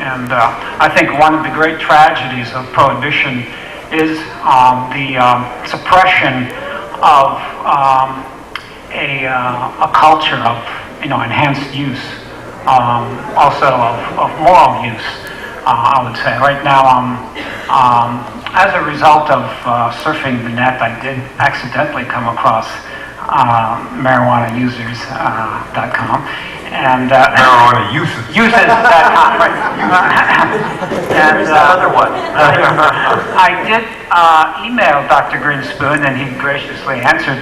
And I think one of the great tragedies of prohibition is the suppression of a culture of enhanced use, also of moral use. I would say right now, as a result of surfing the net, I did accidentally come across marijuanausers.com and marijuanausers.com. Right. And another one. I did email Dr. Grinspoon, and he graciously answered,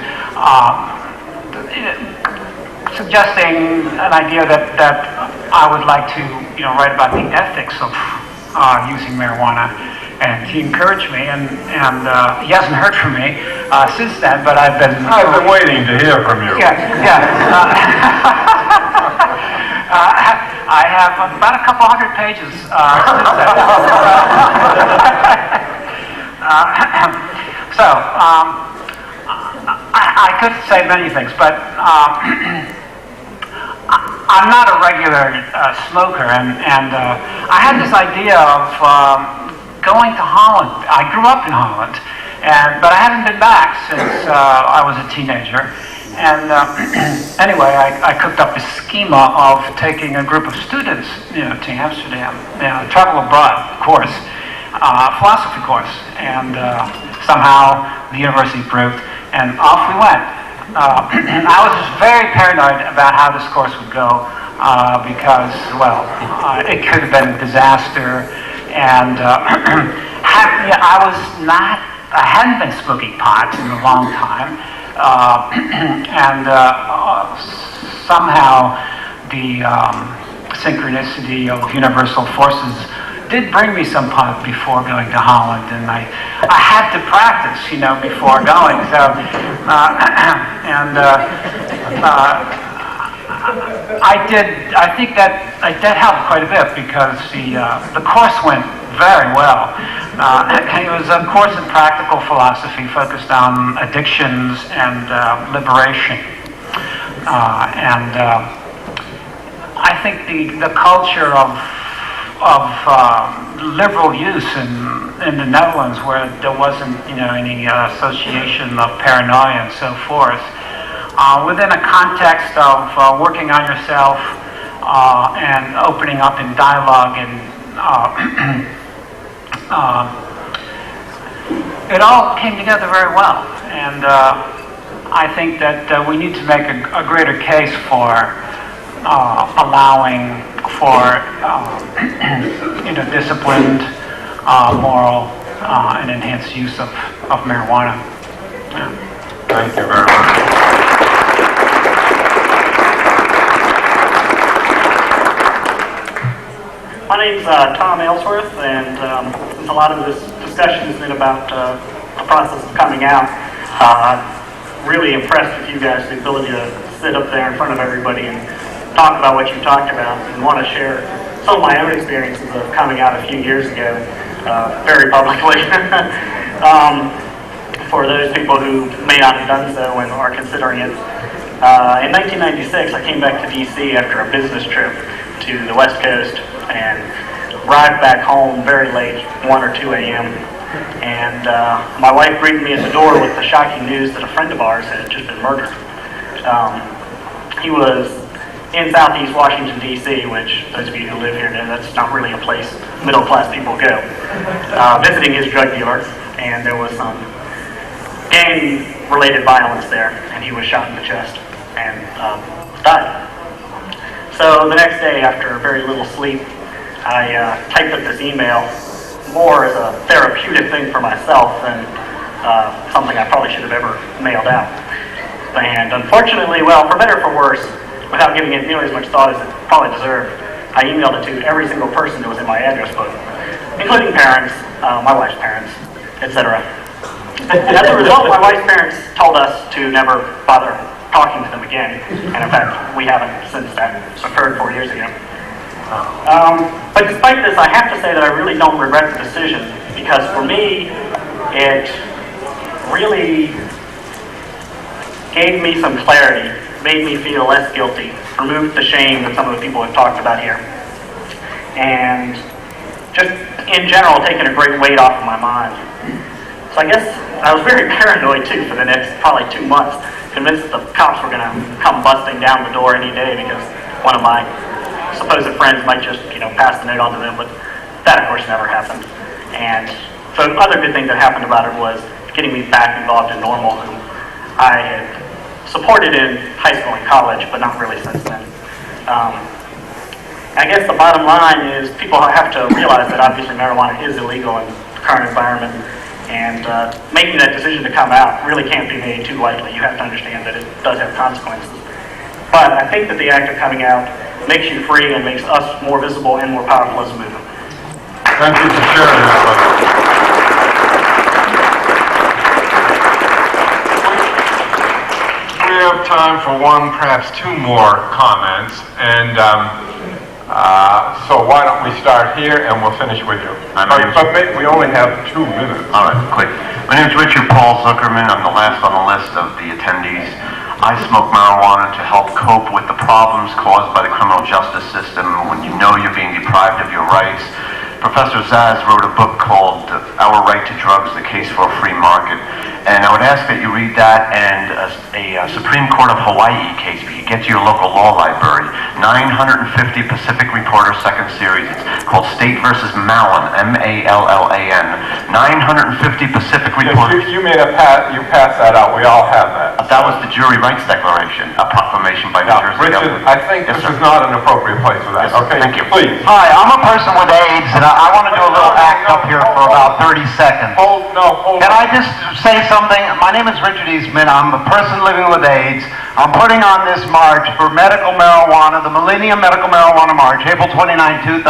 suggesting an idea that I would like to, write about the ethics of using marijuana. And he encouraged me, and he hasn't heard from me since then. But I've been waiting to hear from you. I have about a couple hundred pages since then. So I could say many things, but I'm not a regular smoker, and I had this idea of going to Holland. I grew up in Holland, but I haven't been back since I was a teenager. And anyway, I cooked up a schema of taking a group of students, to Amsterdam, travel abroad course, philosophy course, and somehow the university approved, and off we went. I was just very paranoid about how this course would go because, it could have been a disaster, and I hadn't been smoking pot in a long time. And somehow the synchronicity of universal forces did bring me some pot before going to Holland, and I had to practice, before going. So, I think that helped quite a bit because the course went very well. It was a course in practical philosophy focused on addictions and liberation. I think the culture of liberal use in the Netherlands, where there wasn't any association of paranoia and so forth, within a context of working on yourself and opening up in dialogue and it all came together very well, and I think that we need to make a greater case for allowing for disciplined, moral, and enhanced use of marijuana. Yeah. Thank you very much. My name's Tom Aylesworth, and since a lot of this discussion has been about the process of coming out, really impressed with you guys, the ability to sit up there in front of everybody and talk about what you talked about, and want to share some of my own experiences of coming out a few years ago, very publicly. For those people who may not have done so and are considering it. In 1996, I came back to DC after a business trip to the West Coast and arrived back home very late, 1 or 2 a.m. And my wife greeted me at the door with the shocking news that a friend of ours had just been murdered. He was in Southeast Washington, D.C., which those of you who live here know that's not really a place middle-class people go, visiting his drug dealer, and there was some gang-related violence there, and he was shot in the chest and died. So the next day, after very little sleep, I typed up this email more as a therapeutic thing for myself than something I probably should have ever mailed out. And unfortunately, well, for better or for worse, without giving it nearly as much thought as it probably deserved, I emailed it to every single person that was in my address book, including parents, my wife's parents, etc. As a result, my wife's parents told us to never bother talking to them again, and in fact, we haven't since that occurred 4 years ago. But despite this, I have to say that I really don't regret the decision, because for me, it really gave me some clarity, made me feel less guilty, removed the shame that some of the people have talked about here. and just in general taking a great weight off of my mind. So I guess I was very paranoid too for the next probably 2 months, convinced that the cops were going to come busting down the door any day because one of my supposed friends might just, pass the note on to them, but that of course never happened. And so the other good thing that happened about it was getting me back involved in Normal, whom I had supported in high school and college, but not really since then. I guess the bottom line is people have to realize that obviously marijuana is illegal in the current environment, and making that decision to come out really can't be made too lightly. You have to understand that it does have consequences. But I think that the act of coming out makes you free and makes us more visible and more powerful as a movement. Thank you for sharing that with us. We have time for one, perhaps two more comments, and so why don't we start here and we'll finish with you. We only have 2 minutes. All right, quick. My name is Richard Paul Zuckerman. I'm the last on the list of the attendees. I smoke marijuana to help cope with the problems caused by the criminal justice system when you know you're being deprived of your rights. Professor Zaz wrote a book called Our Right to Drugs, The Case for a Free Market. And I would ask that you read that and a Supreme Court of Hawaii case, if you get to your local law library, 950 Pacific Reporter 2nd Series. It's called State versus Mallan, M-A-L-L-A-N. 950 Pacific Reporter. Yes, you passed that out. We all have that. That was the Jury Rights Declaration, a proclamation by New Jersey Richard, government. I think this is not an appropriate place for that. Yes, okay, thank you. Please. Hi, I'm a person with AIDS, and I want to do a little act up here for about 30 seconds. Hold Can I just say something? My name is Richard Eastman. I'm a person living with AIDS. I'm putting on this march for medical marijuana, the Millennium Medical Marijuana March, April 29, 2000.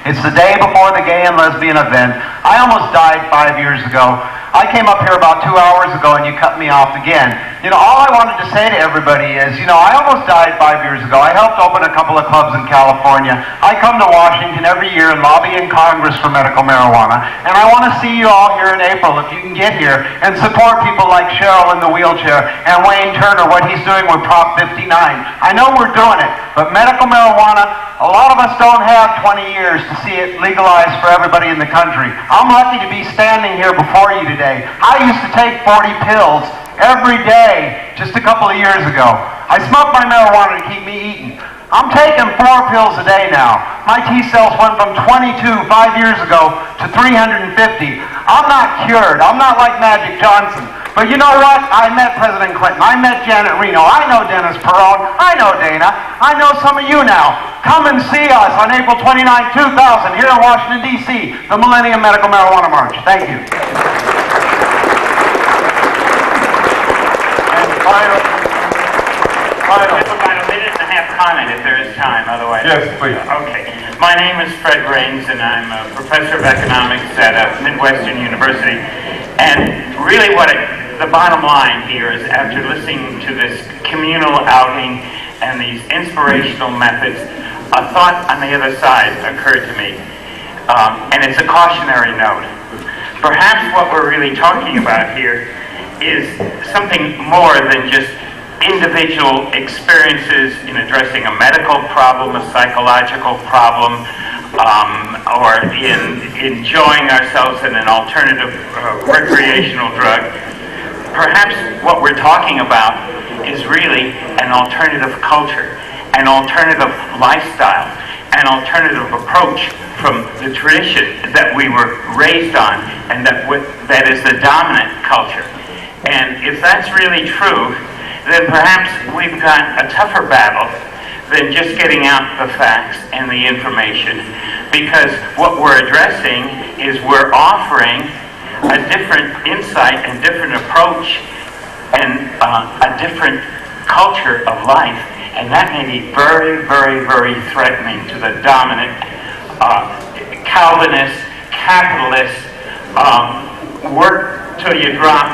It's the day before the gay and lesbian event. I almost died 5 years ago. I came up here about 2 hours ago and you cut me off again. All I wanted to say to everybody is, I almost died 5 years ago. I helped open a couple of clubs in California. I come to Washington every year and lobby in Congress for medical marijuana. And I want to see you all here in April, if you can get here, and support people like Cheryl in the wheelchair and Wayne Turner, what he's doing with Prop 59. I know we're doing it, but medical marijuana, a lot of us don't have 20 years to see it legalized for everybody in the country. I'm lucky to be standing here before you today. I used to take 40 pills every day just a couple of years ago. I smoked my marijuana to keep me eating. I'm taking 4 pills a day now. My T cells went from 22 5 years ago to 350. I'm not cured. I'm not like Magic Johnson. But you know what? I met President Clinton. I met Janet Reno. I know Dennis Perone. I know Dana. I know some of you now. Come and see us on April 29, 2000 here in Washington, D.C., the Millennium Medical Marijuana March. Thank you. Just about a minute and a half comment if there is time, otherwise. Yes, please. Okay. My name is Fred Raines, and I'm a professor of economics at Midwestern University. And really the bottom line here is, after listening to this communal outing and these inspirational methods, a thought on the other side occurred to me. And it's a cautionary note. Perhaps what we're really talking about here is something more than just individual experiences in addressing a medical problem, a psychological problem, or in enjoying ourselves in an alternative recreational drug. Perhaps what we're talking about is really an alternative culture, an alternative lifestyle, an alternative approach from the tradition that we were raised on and that is the dominant culture. And if that's really true, then perhaps we've got a tougher battle than just getting out the facts and the information, because what we're addressing is we're offering a different insight and different approach and a different culture of life, and that may be very, very, very threatening to the dominant Calvinist, capitalist, work till you drop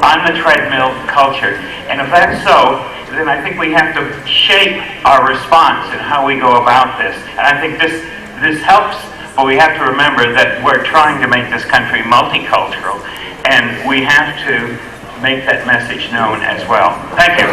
on the treadmill culture. And if that's so, then I think we have to shape our response and how we go about this. And I think this helps, but we have to remember that we're trying to make this country multicultural, and we have to make that message known as well. Thank you.